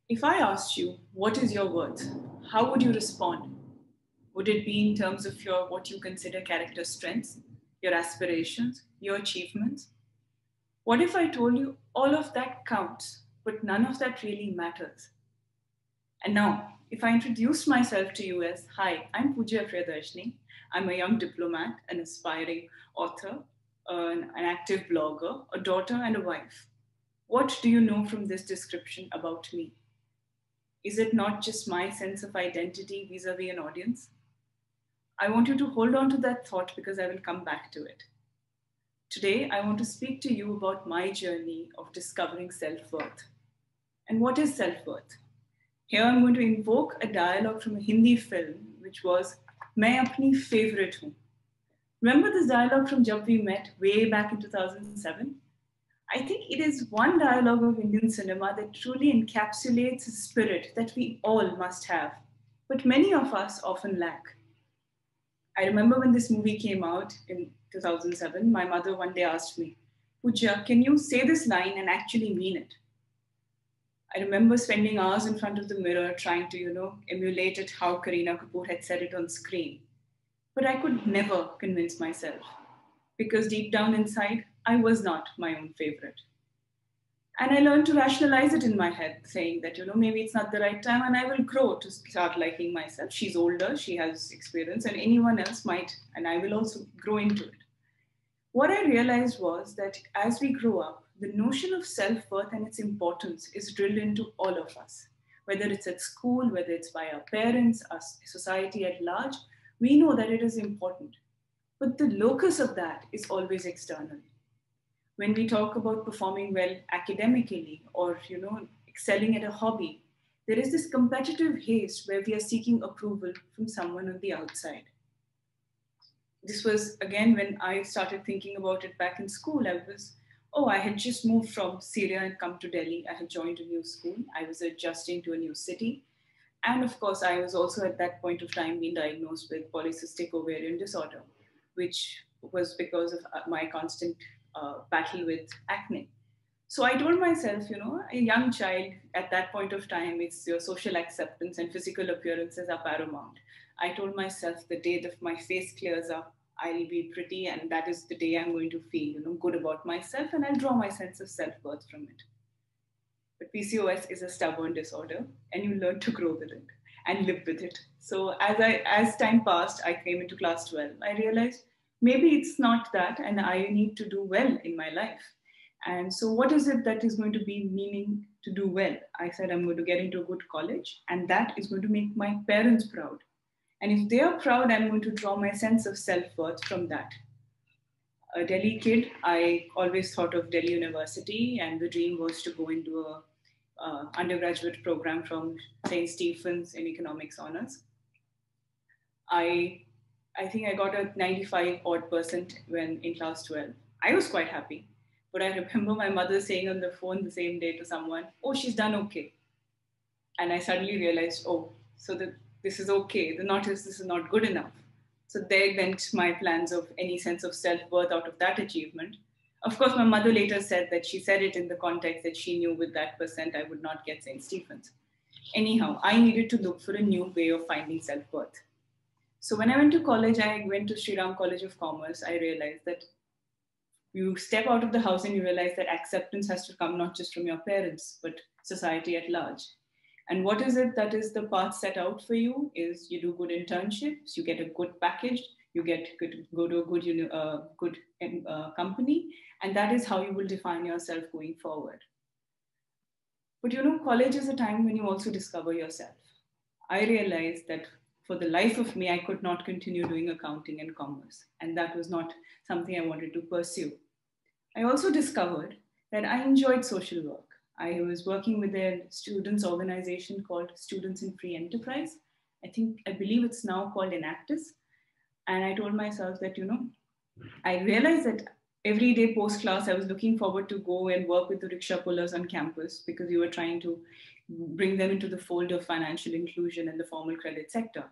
If I asked you, what is your worth? How would you respond? Would it be in terms of your what you consider character strengths, your aspirations, your achievements? What if I told you all of that counts, but none of that really matters? And now, if I introduced myself to you as, hi, I'm Pujya Priyadarshni. I'm a young diplomat, an aspiring author, an active blogger, a daughter, and a wife. What do you know from this description about me? Is it not just my sense of identity vis a vis an audience? I want you to hold on to that thought because I will come back to it. Today, I want to speak to you about my journey of discovering self worth. And what is self worth? Here I'm going to invoke a dialogue from a Hindi film, which was "मैं अपनी favorite हूँ." Remember this dialogue from Jab We Met way back in 2007? I think it is one dialogue of Indian cinema that truly encapsulates a spirit that we all must have, but many of us often lack. I remember when this movie came out in 2007, my mother one day asked me, Pooja, can you say this line and actually mean it? I remember spending hours in front of the mirror trying to, emulate it how Kareena Kapoor had said it on screen. But I could never convince myself because deep down inside, I was not my own favorite. And I learned to rationalize it in my head, saying that, maybe it's not the right time and I will grow to start liking myself. She's older, she has experience, and anyone else might, and I will also grow into it. What I realized was that as we grow up, the notion of self worth and its importance is drilled into all of us. Whether it's at school, whether it's by our parents, us, society at large, we know that it is important. But the locus of that is always external. When we talk about performing well academically or excelling at a hobby, there is this competitive haste where we are seeking approval from someone on the outside. This was again when I started thinking about it back in school. I had just moved from Syria and come to Delhi. I had joined a new school. I was adjusting to a new city. And of course, I was also at that point of time being diagnosed with polycystic ovarian disorder, which was because of my constant battle with acne. So I told myself, a young child at that point of time, it's your social acceptance and physical appearances are paramount. I told myself the day that my face clears up, I'll be pretty, and that is the day I'm going to feel, good about myself, and I'll draw my sense of self-worth from it. But PCOS is a stubborn disorder, and you learn to grow with it and live with it. So as time passed, I came into class 12. I realized maybe it's not that, and I need to do well in my life. And so, what is it that is going to be meaning to do well? I said I'm going to get into a good college, and that is going to make my parents proud. And if they are proud, I'm going to draw my sense of self worth from that. A Delhi kid, I always thought of Delhi University, and the dream was to go into a undergraduate program from St. Stephen's in economics honors. I I think I got a 95 odd percent when in class 12. I was quite happy. But I remember my mother saying on the phone the same day to someone, oh, she's done okay. And I suddenly realized, oh, so this is okay. The not is this is not good enough. So there went my plans of any sense of self-worth out of that achievement. Of course, my mother later said that she said it in the context that she knew with that percent I would not get St. Stephen's. Anyhow, I needed to look for a new way of finding self-worth. So when I went to college, I went to Sri Ram College of Commerce. I realized that you step out of the house and you realize that acceptance has to come not just from your parents, but society at large. And what is it that is the path set out for you is you do good internships, you get a good package, you go to a good company, and that is how you will define yourself going forward. But college is a time when you also discover yourself. I realized that for the life of me, I could not continue doing accounting and commerce, and that was not something I wanted to pursue. I also discovered that I enjoyed social work. I was working with a students' organization called Students in Free Enterprise. I believe it's now called Enactus. And I told myself that, I realized that every day post class, I was looking forward to go and work with the rickshaw pullers on campus because we were trying to bring them into the fold of financial inclusion in the formal credit sector.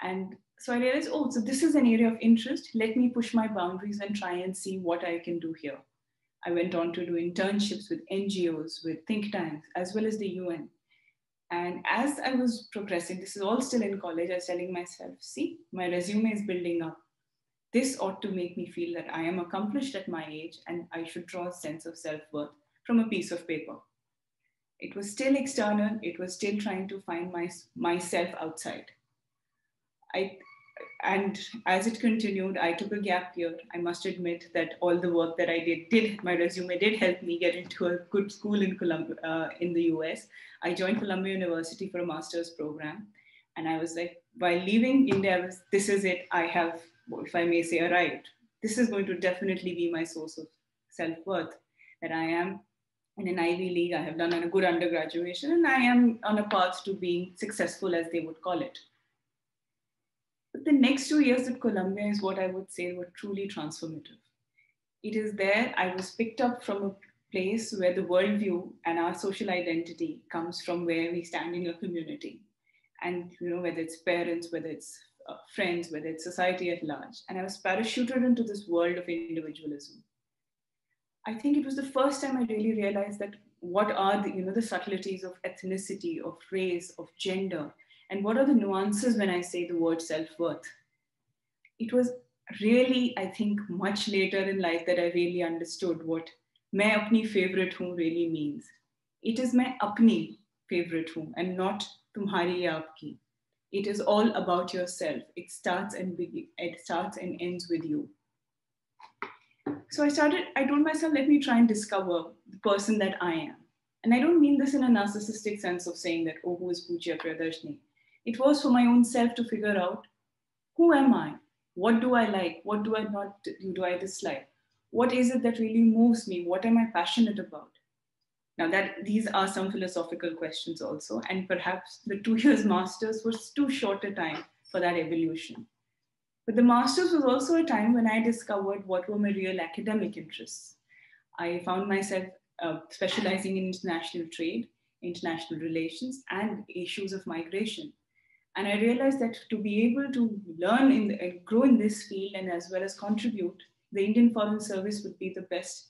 And so I realized, oh, so this is an area of interest. Let me push my boundaries and try and see what I can do here. I went on to do internships with NGOs, with think tanks, as well as the UN. And as I was progressing, this is all still in college, I was telling myself, see, my resume is building up. This ought to make me feel that I am accomplished at my age and I should draw a sense of self worth from a piece of paper. It was still external, it was still trying to find myself outside. I, and as it continued, I took a gap year. I must admit that all the work that I did my resume did help me get into a good school in Columbia, in the US. I joined Columbia University for a master's program. And I was like, while leaving India, this is it. I have, if I may say, arrived. This is going to definitely be my source of self-worth, that I am in an Ivy League, I have done a good undergraduate, and I am on a path to being successful, as they would call it. But the next 2 years at Columbia is what I would say were truly transformative. It is there I was picked up from a place where the worldview and our social identity comes from where we stand in a community. And whether it's parents, whether it's friends, whether it's society at large. And I was parachuted into this world of individualism. I think it was the first time I really realized that what are the subtleties of ethnicity, of race, of gender, and what are the nuances when I say the word self-worth. It was really, I think, much later in life that I really understood what "main apni favorite hoon" really means. It is "main apni favorite hoon" and not "tumhari ya aapki." It is all about yourself. It starts and ends with you. So I told myself, let me try and discover the person that I am. And I don't mean this in a narcissistic sense of saying that, oh, who is Pujya Priyadarshni? It was for my own self to figure out, who am I? What do I like? What do I not do I dislike? What is it that really moves me? What am I passionate about? Now that these are some philosophical questions also, and perhaps the 2 years masters was too short a time for that evolution. But the master's was also a time when I discovered what were my real academic interests. I found myself specializing in international trade, international relations, and issues of migration. And I realized that to be able to learn and grow in this field and as well as contribute, the Indian Foreign Service would be the best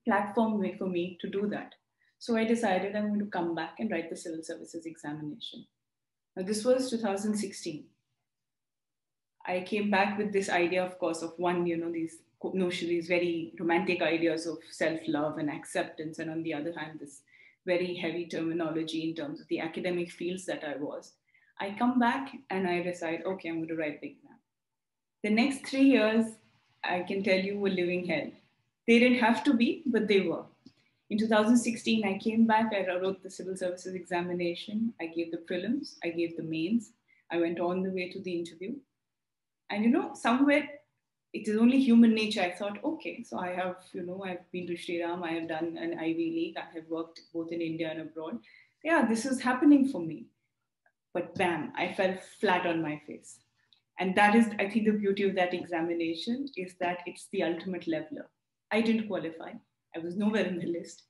platform way for me to do that. So I decided I'm going to come back and write the civil services examination. Now, this was 2016. I came back with this idea, of course, of one, these very romantic ideas of self-love and acceptance, and on the other hand, this very heavy terminology in terms of the academic fields that I was. I come back and I decide, okay, I'm going to write the exam. The next 3 years, I can tell you, were living hell. They didn't have to be, but they were. In 2016, I came back, I wrote the civil services examination, I gave the prelims, I gave the mains, I went on the way to the interview. And somewhere it is only human nature. I thought, okay, so I have, I've been to Sri Ram, I have done an Ivy League, I have worked both in India and abroad. Yeah, this is happening for me. But bam, I fell flat on my face. And that is, I think, the beauty of that examination is that it's the ultimate leveler. I didn't qualify. I was nowhere in the list.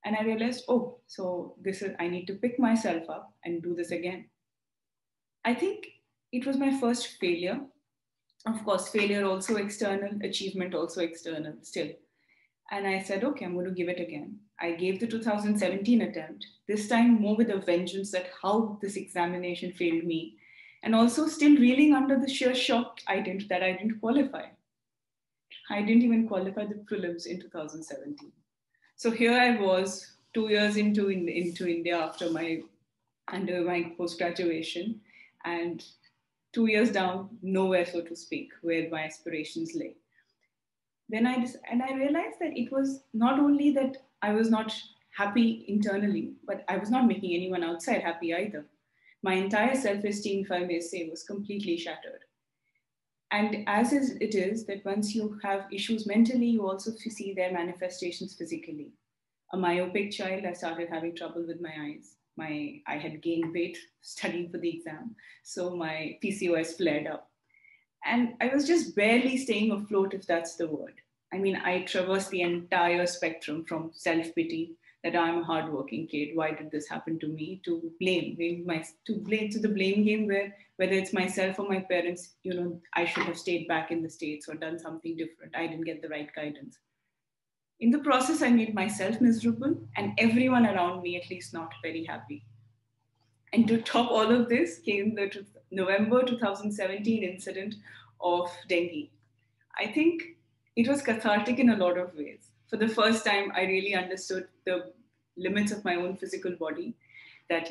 And I realized, oh, so I need to pick myself up and do this again. I think it was my first failure. Of course, failure also external, achievement also external still. And I said, okay, I'm going to give it again. I gave the 2017 attempt, this time more with a vengeance at how this examination failed me. And also still reeling under the sheer shock that I didn't qualify. I didn't even qualify the prelims in 2017. So here I was 2 years into India after under my post-graduation, and 2 years down, nowhere, so to speak, where my aspirations lay. Then I realized that it was not only that I was not happy internally, but I was not making anyone outside happy either. My entire self-esteem, if I may say, was completely shattered. And as it is that once you have issues mentally, you also see their manifestations physically. A myopic child, I started having trouble with my eyes. I had gained weight studying for the exam, so my PCOS flared up. And I was just barely staying afloat, if that's the word. I mean, I traversed the entire spectrum from self-pity, that I'm a hardworking kid, why did this happen to me, to the blame game where whether it's myself or my parents, I should have stayed back in the States or done something different. I didn't get the right guidance. In the process, I made myself miserable and everyone around me at least not very happy. And to top all of this came the November 2017 incident of dengue. I think it was cathartic in a lot of ways. For the first time, I really understood the limits of my own physical body. That,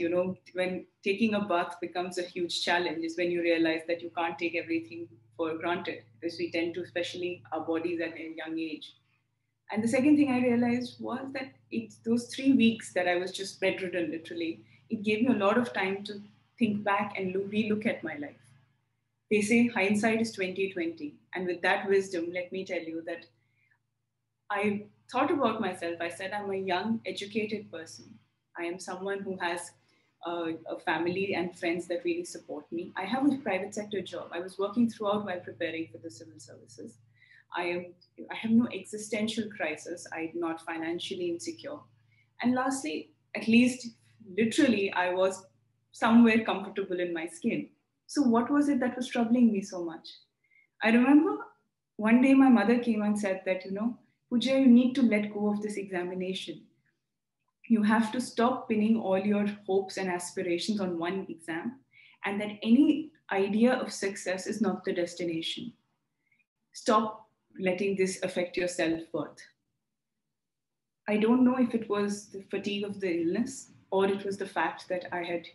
when taking a bath becomes a huge challenge, is when you realize that you can't take everything for granted, because we tend to, especially our bodies at a young age. And the second thing I realized was that it's those 3 weeks that I was just bedridden, literally, it gave me a lot of time to think back and relook at my life. They say hindsight is 2020. And with that wisdom, let me tell you that I thought about myself. I said, I'm a young, educated person. I am someone who has a family and friends that really support me. I have a private sector job. I was working throughout while preparing for the civil services. I am I have no existential crisis. I'm not financially insecure. And lastly, at least literally, I was somewhere comfortable in my skin. So what was it that was troubling me so much? I remember one day my mother came and said that, Pujya, you need to let go of this examination. You have to stop pinning all your hopes and aspirations on one exam, and that any idea of success is not the destination. Stop letting this affect your self worth. I don't know if it was the fatigue of the illness or it was the fact that I had,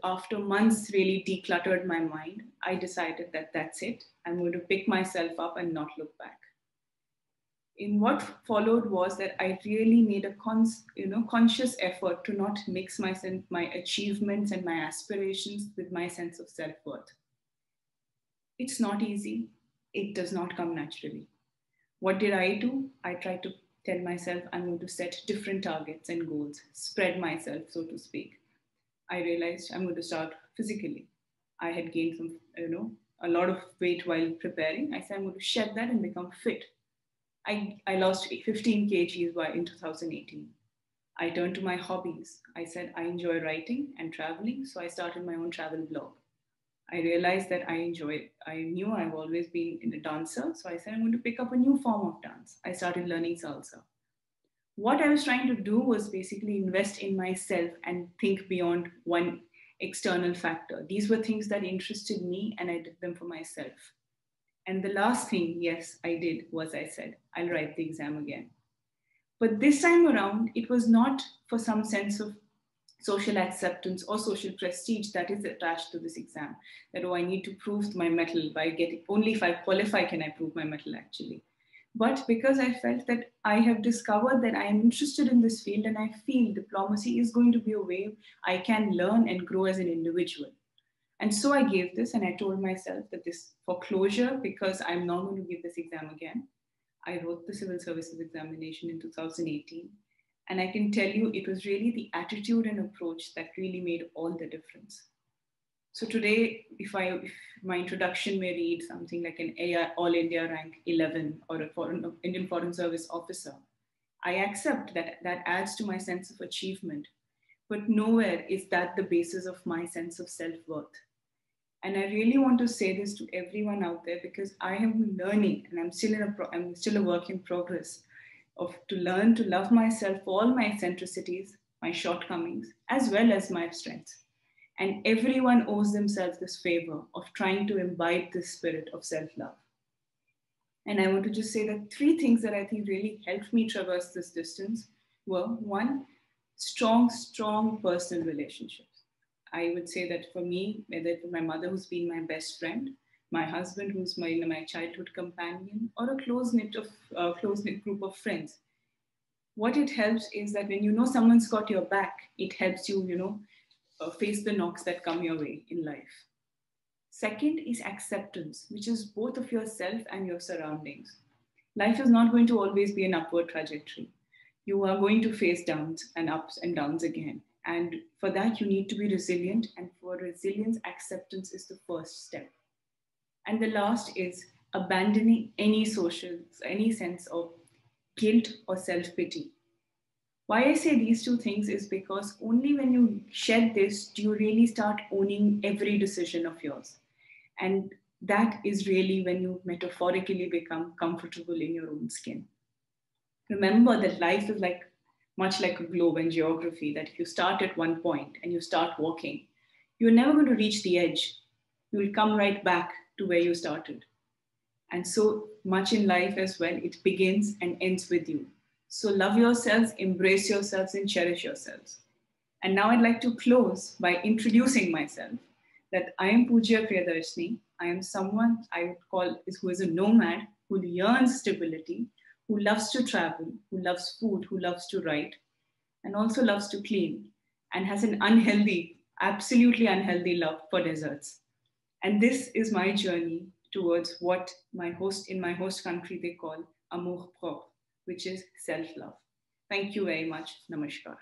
after months really decluttered my mind, I decided that that's it. I'm going to pick myself up and not look back. In what followed was that I really made a conscious effort to not mix my achievements and my aspirations with my sense of self-worth. It's not easy. It does not come naturally. What did I do? I tried to tell myself I'm going to set different targets and goals, spread myself, so to speak. I realized I'm going to start physically. I had gained a lot of weight while preparing. I said I'm going to shed that and become fit. I lost 15 kgs in 2018. I turned to my hobbies. I said I enjoy writing and traveling, so I started my own travel blog. I realized that I enjoy it. I knew I've always been a dancer, so I said I'm going to pick up a new form of dance. I started learning salsa. What I was trying to do was basically invest in myself and think beyond one external factor. These were things that interested me, and I did them for myself. And the last thing, yes, I did was I said, I'll write the exam again. But this time around, it was not for some sense of social acceptance or social prestige that is attached to this exam. That, I need to prove my mettle by getting, only if I qualify can I prove my mettle actually. But because I felt that I have discovered that I am interested in this field and I feel diplomacy is going to be a way I can learn and grow as an individual. And so I gave this and I told myself that this for closure, because I'm not going to give this exam again. I wrote the civil services examination in 2018. And I can tell you it was really the attitude and approach that really made all the difference. So today, if my introduction may read something like an All India rank 11 or a Indian Foreign Service officer, I accept that that adds to my sense of achievement. But nowhere is that the basis of my sense of self-worth. And I really want to say this to everyone out there because I am learning and I'm still a work in progress to learn to love myself for all my eccentricities, my shortcomings, as well as my strengths. And everyone owes themselves this favor of trying to imbibe this spirit of self-love. And I want to just say that 3 things that I think really helped me traverse this distance were, 1, strong personal relationships. I would say that for me, whether it was my mother who's been my best friend, my husband who's my childhood companion, or a close-knit group of friends, what it helps is that when you know someone's got your back, it helps you, face the knocks that come your way in life. Second is acceptance, which is both of yourself and your surroundings. Life is not going to always be an upward trajectory. You are going to face downs and ups and downs again. And for that, you need to be resilient. And for resilience, acceptance is the first step. And the last is abandoning any sense of guilt or self-pity. Why I say these 2 things is because only when you shed this do you really start owning every decision of yours. And that is really when you metaphorically become comfortable in your own skin. Remember that life is like much like a globe and geography, that if you start at one point and you start walking, you're never going to reach the edge. You will come right back to where you started. And so much in life as well, it begins and ends with you. So love yourselves, embrace yourselves, and cherish yourselves. And now I'd like to close by introducing myself, that I am Pujya Priyadarshni. I am someone I would call who is a nomad, who yearns stability, who loves to travel, who loves food, who loves to write, and also loves to clean, and has an unhealthy, absolutely unhealthy love for desserts. And this is my journey towards what in my host country they call amour propre, which is self-love. Thank you very much. Namaskar.